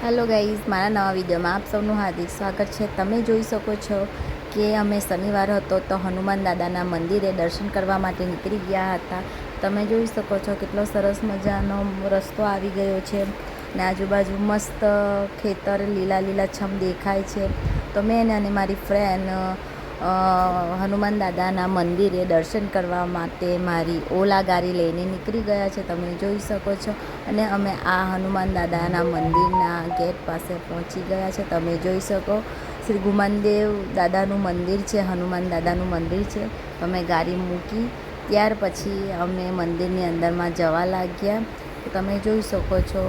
Hello guys, મારા નવા વિડીયોમાં આપ સૌનું હાર્દિક સ્વાગત છે। તમે જોઈ શકો છો કે અમે શનિવાર હતો તો હનુમાન દાદાના મંદિરે દર્શન કરવા માટે નીકળી ગયા હતા। તમે જોઈ શકો છો કેટલો સરસ મજાનો રસ્તો આવી ગયો છે ને આજુબાજુ મસ્ત ખેતર લીલાછમ દેખાય છે। તો મેં અને મારી ફ્રેન્ડ હનુમાન દાદાના મંદિરે દર્શન કરવા માટે મારી ઓલા ગાડી લઈને નીકળી ગયા છે, તમે જોઈ શકો છો। અને અમે આ હનુમાન દાદાના મંદિરના ગેટ પાસે પહોંચી ગયા છે। તમે જોઈ શકો શ્રી ગુમાનદેવ દાદાનું મંદિર છે, હનુમાન દાદાનું મંદિર છે। અમે ગાડી મૂકી ત્યાર પછી અમે મંદિરની અંદરમાં જવા લાગ્યા। તમે જોઈ શકો છો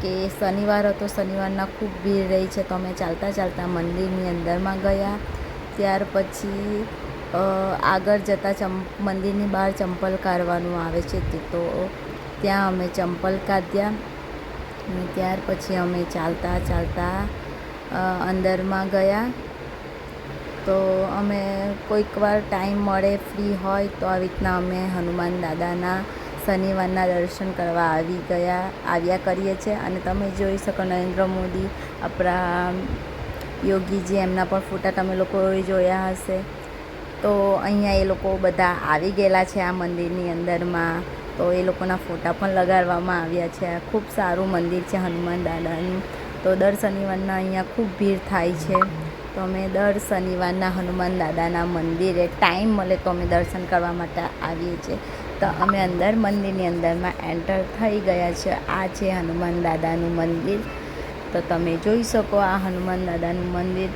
કે શનિવાર હતો, શનિવારના ખૂબ ભીડ રહી છે। તો અમે ચાલતા મંદિરની અંદરમાં ગયા। ત્યાર પછી આગળ જતાં મંદિરની બહાર ચંપલ કાઢવાનું આવે છે, તો ત્યાં અમે ચંપલ કાઢ્યા અને ત્યાર પછી અમે ચાલતા અંદરમાં ગયા। તો અમે કોઈક વાર ટાઈમ મળે ફ્રી હોય તો આવી રીતના અમે હનુમાન દાદાના શનિવારના દર્શન કરવા આવ્યા કરીએ છીએ। અને તમે જોઈ શકો નરેન્દ્ર મોદી, આપણા યોગીજી, એમના પણ ફોટા તમે લોકોએ જોયા હશે। તો અહીંયા એ લોકો બધા આવી ગયેલા છે આ મંદિરની અંદરમાં, તો એ લોકોના ફોટા પણ લગાડવામાં આવ્યા છે। ખૂબ સારું મંદિર છે હનુમાન દાદાનું। તો દર શનિવારના અહીંયા ખૂબ ભીડ થાય છે। તો અમે દર શનિવારના હનુમાન દાદાના મંદિરે ટાઈમ મળે તો અમે દર્શન કરવા માટે આવીએ છીએ। તો અમે મંદિરની અંદરમાં એન્ટર થઈ ગયા છે। આ છે હનુમાન દાદાનું મંદિર। તો તમે જોઈ શકો આ હનુમાન દાદાનું મંદિર।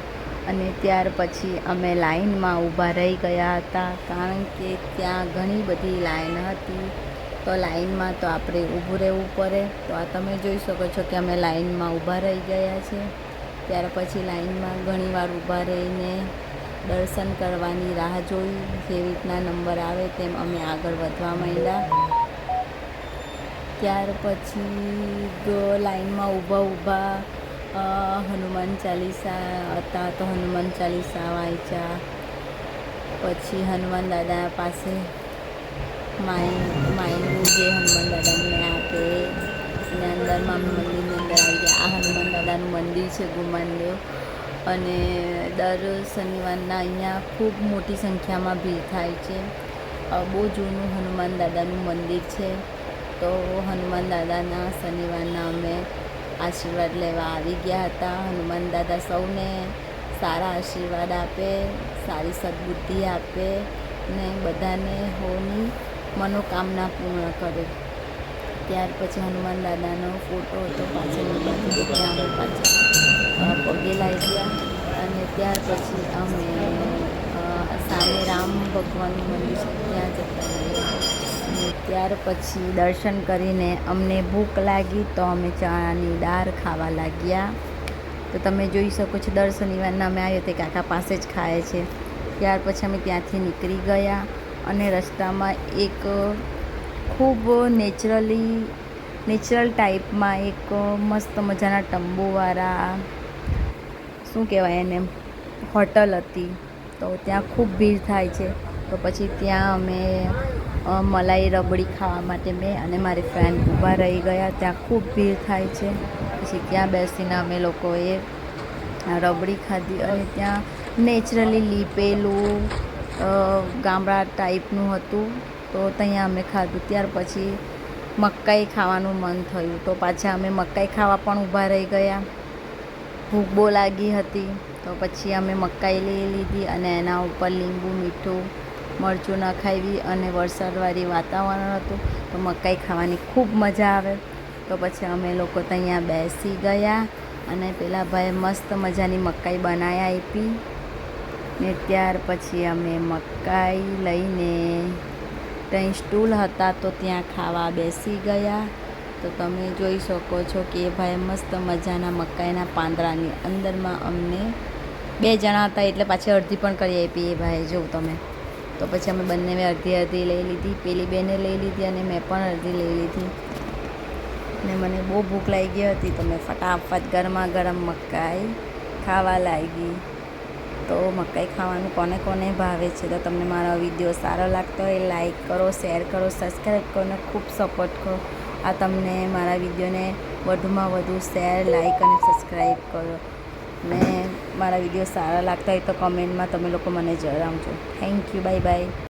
અને ત્યાર પછી અમે લાઈનમાં ઊભા રહી ગયા હતા, કારણ કે ત્યાં ઘણી બધી લાઈન હતી। તો લાઈનમાં તો આપણે ઊભું રહેવું પડે। તો આ તમે જોઈ શકો છો કે અમે લાઈનમાં ઊભા રહી ગયા છે। ત્યાર પછી લાઈનમાં ઘણીવાર ઊભા રહીને દર્શન કરવાની રાહ જોઈ। જેવી રીતના નંબર આવે તેમ અમે આગળ વધવા માંડ્યા। ત્યાર પછી લાઈનમાં ઊભા હનુમાન ચાલીસા હતા, તો હનુમાન ચાલીસા વાંચ્યા। પછી હનુમાન દાદા પાસે માયનું જે હનુમાન દાદાને આપે અને અંદરમાં અમે મંદિરની અંદર આવી ગયા। આ હનુમાન દાદાનું મંદિર છે ગુમાનદેવ। અને દર શનિવારના અહીંયા ખૂબ મોટી સંખ્યામાં ભીડ થાય છે। બહુ જૂનું હનુમાન દાદાનું મંદિર છે। તો હનુમાન દાદાના શનિવારના અમે આશીર્વાદ લેવા આવી ગયા હતા। હનુમાન દાદા સૌને સારા આશીર્વાદ આપે, સારી સદબુદ્ધિ આપે ને બધાને હોની મનોકામના પૂર્ણ કરે। ત્યાર પછી હનુમાન દાદાનો ફોટો હતો પાછળની બાજુ, ત્યાં અમે પાછળ પગે લાગ્યા। અને ત્યાર પછી અમે સામે રામ ભગવાનનું મંદિર છે ત્યાં જતા રહ્યા। અને ત્યાર પછી દર્શન કરીને અમને ભૂખ લાગી તો અમે ચણાની દાળ ખાવા લાગ્યા। તો તમે જોઈ શકો છો દર શનિવારના અમે આવ્યો તે કાકા પાસે જ ખાય છે। ત્યાર પછી અમે ત્યાંથી નીકળી ગયા અને રસ્તામાં એક ખૂબ નેચરલ ટાઈપમાં એક મસ્ત મજાના તંબુવાળા, શું કહેવાય એને, હોટલ હતી। તો ત્યાં ખૂબ ભીડ થાય છે। તો પછી ત્યાં અમે મલાઈ રબડી ખાવા માટે મેં અને મારી ફ્રેન્ડ ઊભા રહી ગયા। ત્યાં ખૂબ ભીડ થાય છે। પછી ત્યાં બેસીને અમે લોકોએ રબડી ખાધી અને ત્યાં નેચરલી લીપેલું ગામડા ટાઈપનું હતું, તો ત્યાં અમે ખાધું। ત્યાર પછી મકાઈ ખાવાનું મન થયું, તો પાછા અમે મકાઈ ખાવા પણ ઊભા રહી ગયા। ભૂખ બહુ લાગી હતી, તો પછી અમે મકાઈ લઈ લીધી અને એના ઉપર લીંબુ, મીઠું, મરચું નખાવી અને વરસાદવાળી વાતાવરણ હતું, તો મકાઈ ખાવાની ખૂબ મજા આવે। તો પછી અમે લોકો ત્યાં બેસી ગયા અને પેલા ભાઈએ મસ્ત મજાની મકાઈ બનાવી આપી ને ત્યાર પછી અમે મકાઈ લઈને ત્યાં સ્ટૂલ હતા તો ત્યાં ખાવા બેસી ગયા। તો તમે જોઈ શકો છો કે એ ભાઈ મસ્ત મજાના મકાઈના પાંદડાની અંદરમાં અમને 2 જણા હતા એટલે પાછી અડધી પણ કરી આપી એ ભાઈ, જો તમે। તો પછી અમે બંને અડધી લઈ લીધી, પેલી બેને લઈ લીધી અને મેં પણ અડધી લઈ લીધી। ને મને બહુ ભૂખ લાગી હતી તો મેં ફટાફટ ગરમા ગરમ મકાઈ ખાવા લાગી। તો મકાઈ ખાવાનું કોને કોને ભાવે છે? તો તમને મારો વિડીયો સારો લાગતો હોય લાઈક કરો, શેર કરો, સબસ્ક્રાઈબ કરો અને ખૂબ સપોર્ટ કરો। આ તમને મારા વિડીયોને વધુમાં વધુ શેર, લાઇક અને સબસ્ક્રાઈબ કરો. ને મારા વિડીયો સારા લાગતા હોય તો કમેન્ટમાં તમે લોકો મને જણાવજો. Thank you. Bye bye.